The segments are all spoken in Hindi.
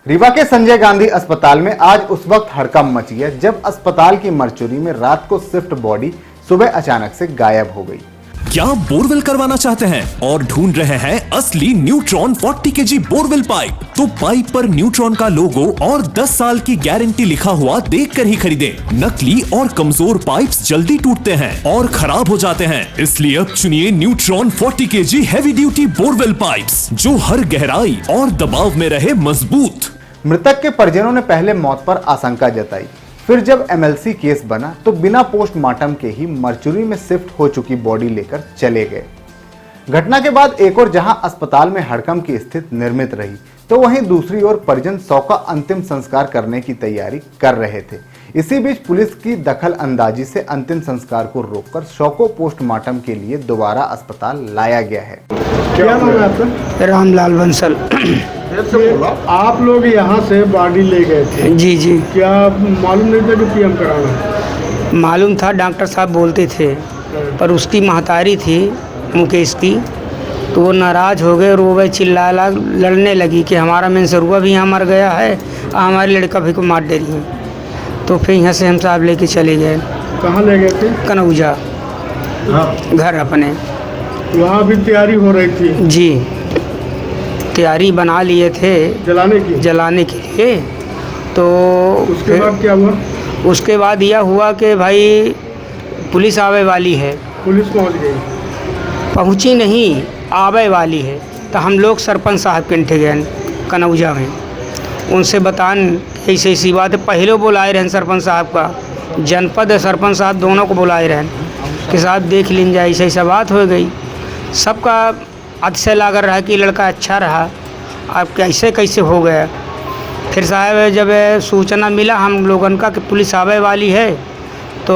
रीवा के संजय गांधी अस्पताल में आज उस वक्त हड़कंप मच गया जब अस्पताल की मरचुरी में रात को शिफ्ट बॉडी सुबह अचानक से गायब हो गई। क्या बोरवेल करवाना चाहते हैं और ढूंढ रहे हैं असली न्यूट्रॉन 40 केजी बोरवेल पाइप? तो पाइप पर न्यूट्रॉन का लोगो और 10 साल की गारंटी लिखा हुआ देखकर ही खरीदें। नकली और कमजोर पाइप्स जल्दी टूटते हैं और खराब हो जाते हैं, इसलिए अब चुनिए neutron 40 KG heavy duty borewell pipes, जो हर गहराई और दबाव में रहे मजबूत। मृतक के परिजनों ने पहले मौत पर आशंका जताई, फिर जब एमएलसी केस बना तो बिना पोस्टमार्टम के ही मरचुरी में शिफ्ट हो चुकी बॉडी लेकर चले गए। घटना के बाद एक और जहां अस्पताल में हड़कंप की स्थिति निर्मित रही, तो वहीं दूसरी ओर परिजन शव का अंतिम संस्कार करने की तैयारी कर रहे थे। इसी बीच पुलिस की दखल अंदाजी से अंतिम संस्कार को रोककर शव को पोस्टमार्टम के लिए दोबारा अस्पताल लाया गया है। क्या नाम है आपका? रामलाल बंसल। आप लोग यहाँ से बॉडी ले गए थे? जी जी। क्या मालूम नहीं था कि पीएम कराना? मालूम था, डॉक्टर साहब बोलते थे, पर उसकी महतारी थी मुकेश की, तो वो नाराज़ हो गए, रोवे चिल्ला लड़ने लगी कि हमारा मेंसरुआ भी यहाँ मर गया है और हमारे लड़का भी को मार दे रही है। तो फिर यहाँ से हम साहब लेके चले गए। कहाँ ले गए थे? कनौजा घर अपने। वहाँ भी तैयारी हो रही थी? जी, तैयारी बना लिए थे जलाने के लिए। तो उसके बाद क्या हुआ? उसके बाद यह हुआ कि भाई पुलिस आवे वाली है। पुलिस पहुंच गई? पहुंची नहीं, आवे वाली है। तो हम लोग सरपंच साहब के इंठे गए कनौजा में, उनसे बतान ऐसी ऐसी बात है। पहले बुलाए रहन सरपंच साहब का, जनपद सरपंच साहब दोनों को बुलाए रहन कि साहब देख लीन जाए, ऐसी ऐसा बात हो गई। सबका अतिशय लागर रहा कि लड़का अच्छा रहा, अब कैसे कैसे हो गया। फिर साहब जब सूचना मिला हम लोगन का कि पुलिस आवे वाली है, तो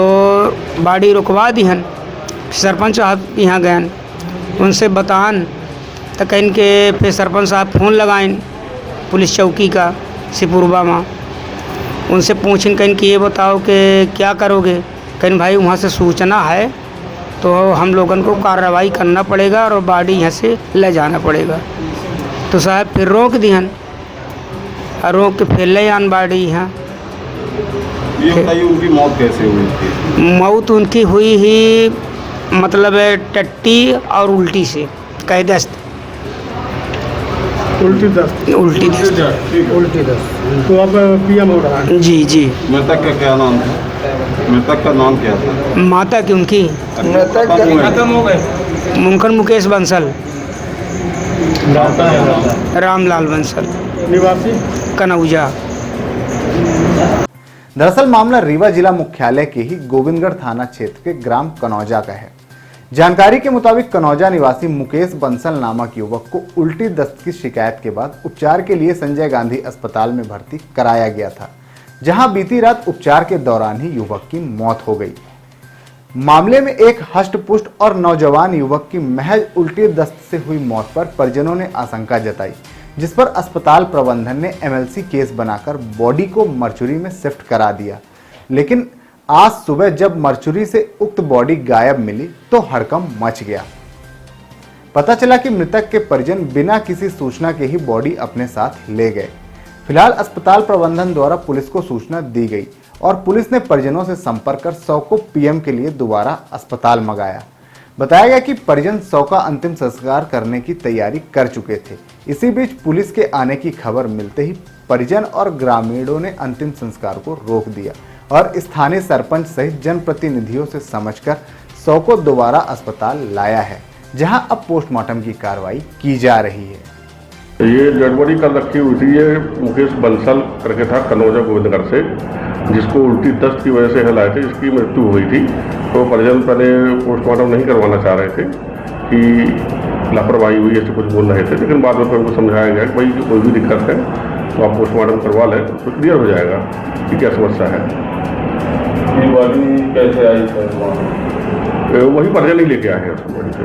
बाड़ी रुकवा दी हन। सरपंच साहब यहाँ गए, उनसे बतान तो कहीं के फिर सरपंच साहब फ़ोन लगाइन पुलिस चौकी का सिपुरबा में, उनसे पूछें कहीं कि ये बताओ कि क्या करोगे। कहीं भाई वहाँ से सूचना है तो हम लोगन को कार्रवाई करना पड़ेगा और बॉडी यहाँ से ले जाना पड़ेगा। तो साहब फिर रोक दिहन और रोक के फिर ले आन बॉडी यहाँ। ये बताइए उनकी मौत कैसे हुई थी? मौत उनकी हुई ही मतलब टट्टी और उल्टी से, कह दस्त उल्टी दस्त। तो अब पीएम हो रहा है? जी जी। मृतक का क्या नाम था? मृतक का नाम क्या था? माता की उनकी खत्म हो गए। मुमकिन मुकेश बंसल, रामलाल बंसल, निवासी कनौजा। दरअसल मामला रीवा जिला मुख्यालय के ही गोविंदगढ़ थाना क्षेत्र के ग्राम कनौजा का है। जानकारी के मुताबिक कनौजा निवासी मुकेश बंसल नामक युवक को उल्टी दस्त की शिकायत के बाद उपचार के लिए संजय गांधी अस्पताल में भर्ती कराया गया था, जहां बीती रात उपचार के दौरान ही युवक की मौत हो गई। मामले में एक हष्टपुष्ट और नौजवान युवक की महज उल्टी दस्त से हुई मौत पर परिजनों ने आशंका जताई, जिस पर अस्पताल प्रबंधन ने एमएलसी केस बनाकर बॉडी को मरचुरी में शिफ्ट करा दिया। लेकिन आज सुबह जब मरचुरी से उक्त बॉडी गायब मिली तो हड़कंप मच गया। पता चला कि मृतक के परिजन बिना किसी सूचना के ही बॉडी अपने साथ ले गए। फिलहाल अस्पताल प्रबंधन द्वारा पुलिस को सूचना दी गई और पुलिस ने परिजनों से संपर्क कर शव को पीएम के लिए दोबारा अस्पताल मंगाया। बताया गया कि परिजन शव का अंतिम संस्कार करने की तैयारी कर चुके थे। इसी बीच पुलिस के आने की खबर मिलते ही परिजन और ग्रामीणों ने अंतिम संस्कार को रोक दिया और स्थानीय सरपंच सहित जनप्रतिनिधियों से समझकर शव को दोबारा अस्पताल लाया है, जहां अब पोस्टमार्टम की कार्रवाई की जा रही है। ये डेड बॉडी कल रखी हुई थी, ये मुकेश बंसल करके था कनौजा गोविंदगढ़ से, जिसको उल्टी दस्त की वजह से हिलाए थे, जिसकी मृत्यु हुई थी। तो परिजन पहले पोस्टमार्टम नहीं करवाना चाह रहे थे कि लापरवाही हुई, ऐसे कुछ बोल रहे थे, लेकिन बाद में उनको समझाया गया कि भाई कोई भी दिक्कत है तो आप पोस्टमार्टम करवा लें तो क्लियर हो जाएगा कि क्या समस्या है। ये बॉडी कैसे आई सर? वही परिजन ही लेके आए हैं उस बॉडी से।